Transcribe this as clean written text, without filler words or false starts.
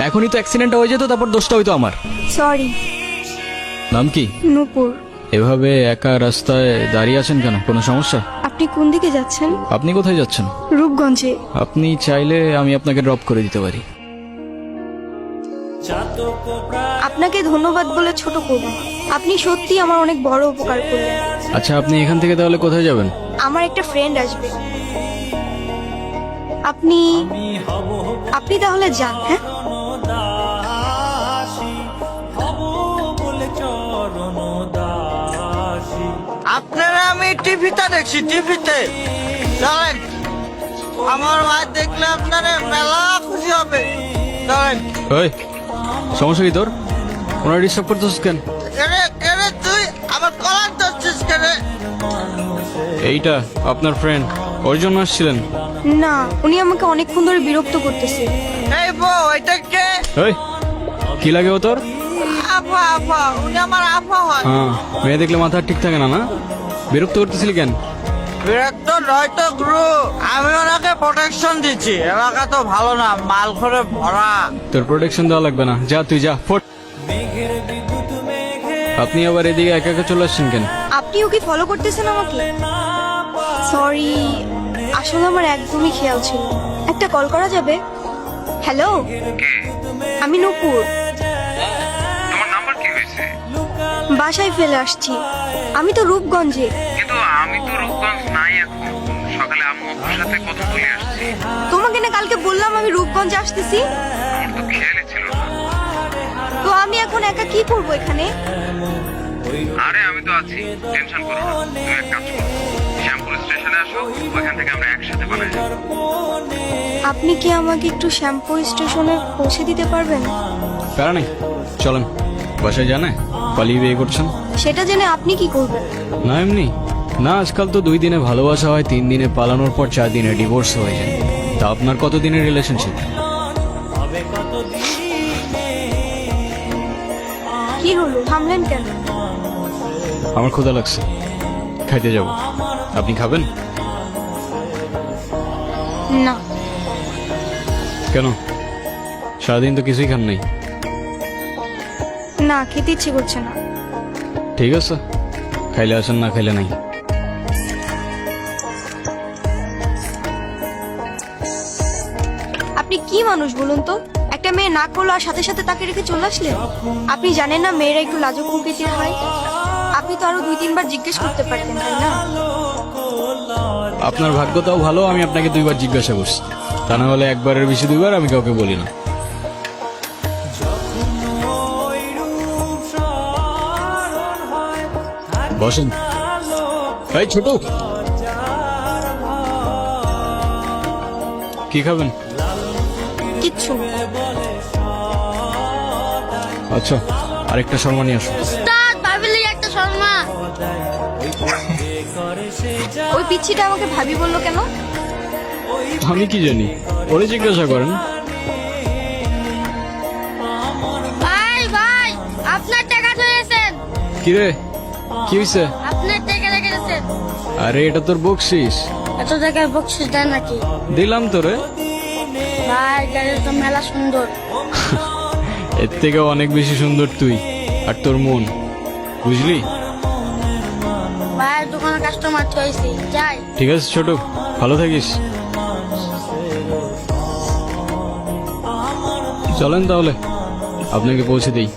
এখনই তো অ্যাক্সিডেন্টটা হয়ে যেত, তারপর দোষটা হইতো আমার। সরি। নাম কি? নূপুর। এভাবে একা রাস্তায় দাঁড়িয়ে আছেন কেন? কোনো সমস্যা? আপনি কোন দিকে যাচ্ছেন? আপনি কোথায় যাচ্ছেন? রূপগঞ্জে। আপনি চাইলে আমি আপনাকে ড্রপ করে দিতে পারি। আপনাকে ধন্যবাদ বলে ছোট করব না। আপনি সত্যি আমার অনেক বড় উপকার করলেন। আচ্ছা, আপনি এখান থেকে তাহলে কোথায় যাবেন? আমার একটা ফ্রেন্ড আসবে। আপনি আপনি তাহলে যান। হ্যাঁ, আপনারা আমি টিভিতে দেখছি, টিভিতে চলেন। আমার ভাই দেখলে আপনারা মেলা খুশি হবে। চলেন। ওই, সমস্যা কি তোর? ওনারা ডিস্টার্ব করতেছিস কেন? কেরে কেরে তুই আমার কলার ধরছিস কেরে? এইটা আপনার ফ্রেন্ড, ওর জন্য আসছিলেন? না, উনি আমাকে অনেকক্ষণ ধরে বিরক্ত করতেছে। এই বউ, এটা কে? ওই, কি লাগে ও তোর? আফা আফা, উনি আমার আফা হয়। হ্যাঁ, মেয়ে দেখলে মাথা ঠিক থাকে না, না? বিরক্ত করতেছিলি কেন? বিরক্ত নয় তো গুরু, আমি ওনাকে প্রোটেকশন দিচ্ছি। এলাকা তো ভালো না, মাল করে ভরা। তোর প্রোটেকশন দেওয়া লাগবে না, যা তুই যা, ফোট। আপনি আবার এদিকে একা একা চলে আসছেন কেন? আপনি ওকে ফলো করতেছেন আমাকে? সরি, আসলে আমার একদমই খেয়াল ছিল না। একটা কল করা যাবে? হ্যালো, আমি নূপুর। তোমার নাম্বার কি হয়েছে? বাসায় ফেলে আসছি। আমি তো রূপগঞ্জে। কিন্তু আমি তো রূপগঞ্জ নাই এখন। সকালে আম্মু আব্বুর সাথে কথা বলে আসছি। তোমাকে না কালকে বললাম আমি রূপগঞ্জে আসতেছি। আমার তো খেয়ালই ছিল না। তো আমি এখন একা কি করব এখানে? আরে আমি তো আছি, টেনশন করো না। তুমি এক কাজ করো, শ্যামপুর স্টেশনে আসো, ওইখান থেকে আমরা একসাথে পালাই যাবো। আপনি কি আমাকে একটু শ্যামপুর স্টেশনে পৌঁছে দিতে পারবেন? প্যারা নেই, চলেন। বাসায় জানে পালিয়ে বিয়ে করছেন? সেটা জেনে আপনি কি করবেন? না এমনি না, আজকাল তো 2 দিনে ভালোবাসা হয়, 3 দিনে পালানোর পর 4 দিনে ডিভোর্স হয়ে যায়। তা আপনার কত দিনের রিলেশনশিপ? কি হলো, থামলেন কেন? আমার ক্ষুধা লাগছে, খাইতে যাব। আপনি খাবেন? না। কেন? সারাদিন তো কিছুই খান নাই। না, খেতে ইচ্ছে করছে না। ঠিক আছে, খাইলে আসেন, না খাইলে নাই। আপনি কি মানুষ বলুন তো? একটা মেয়ে না করলো আর সাথে সাথে তাকে রেখে চলে আসলেন? আপনি জানেন না মেয়েরা একটু লাজুক প্রকৃতির হয়? আপনি তো আরো 2-3 বার জিজ্ঞেস করতে পারতেন, তাই না? আপনার ভাগ্যটাও ভালো, আমি আপনাকে 2 বার জিজ্ঞাসা করছি। তা না হলে একবারের বেশি 2 বার আমি কাউকে বলি না। বসেন। এই ছোট, কি খাবেন? কিচ্ছু না। আচ্ছা, আরেকটা শর্মা নিয়ে আসুন। উস্তাদ, ভাবিলি একটা শর্মা। ওই পিচ্ছিটা আমাকে ভাবি বললো কেন? আমি কি জানি, ওরে জিজ্ঞাসা করেন। ভাই ভাই, আপনার টাকা ধরেছেন। কি রে, কি হয়েছে? আপনার টাকা রেখে গেছেন। আরে এটা তোর বকশিস। এত টাকার বকশিস দেয় নাকি? দিলাম তোরে। ভাই, গাড়ি তো মেলা সুন্দর। এর থেকে অনেক বেশি সুন্দর তুই আর তোর মন, বুঝলি? ভাই, দোকানে কাস্টমার চাইছি, যাই। ঠিক আছে ছোট, ভালো থাকিস। চলেন তাহলে, আপনাকে পৌঁছে দিই।